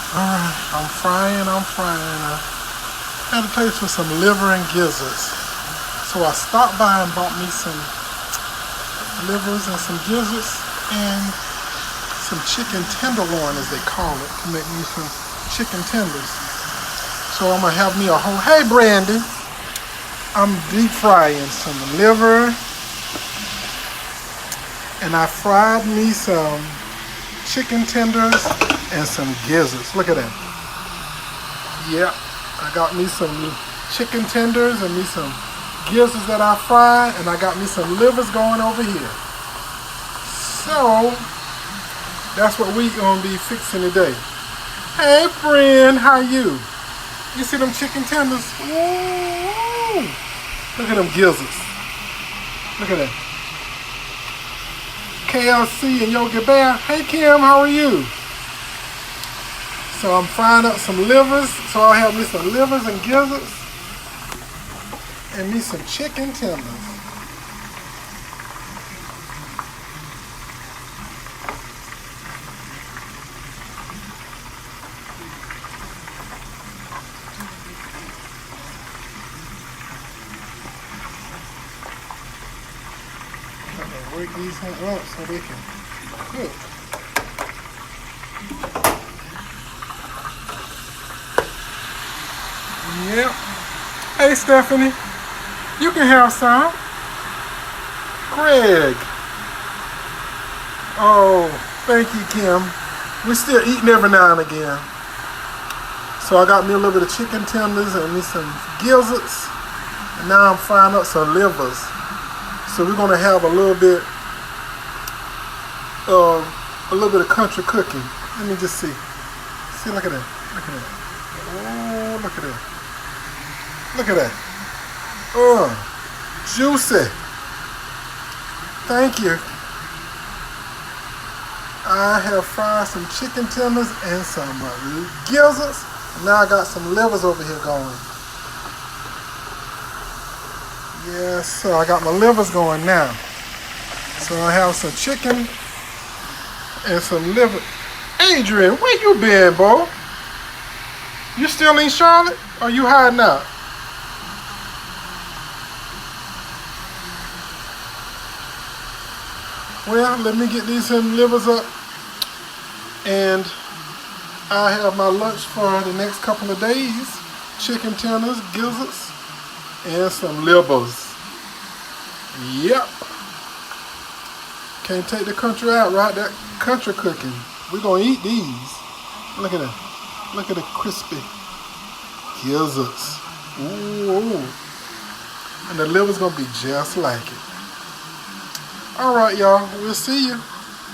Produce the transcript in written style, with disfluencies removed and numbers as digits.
Alright, I'm frying. I had a taste for some liver and gizzards. So I stopped by and bought me some livers and some gizzards and some chicken tenderloin, as they call it, to make me some chicken tenders. So I'm gonna have me a whole, hey Brandy, I'm deep frying some liver, and I fried me some chicken tenders and some gizzards. Look at that. Yep, I got me some chicken tenders and me some gizzards that I fried, and I got me some livers going over here. So that's what we gonna be fixing today. Hey friend, how you? You see them chicken tenders? Ooh. Look at them gizzards. Look at that. KLC and Yogi Bear. Hey Kim, how are you? So I'm frying up some livers. So I'll have me some livers and gizzards and me some chicken tenders. Work these up so they can cook. Yep. Hey Stephanie, you can have some. Greg. Oh, thank you, Kim. We're still eating every now and again. So I got me a little bit of chicken tenders and me some gizzards. And now I'm frying up some livers. So we're gonna have a little bit of country cooking. Let me just see. See, look at that. Look at that. Oh, look at that. Look at that. Juicy. Thank you. I have fried some chicken tenders and some gizzards. Now I got some livers over here going. Yes, so I got my livers going now. So I have some chicken and some liver. Adrian, where you been, boy? You still in Charlotte? Or you hiding out? Well, let me get these livers up, and I have my lunch for the next couple of days. Chicken tenders, gizzards, and some livers. Yep. Can't take the country out, right? That country cooking. We're gonna eat these. Look at that. Look at the crispy gizzards. Ooh. And the liver's gonna be just like it. All right, y'all. We'll see you.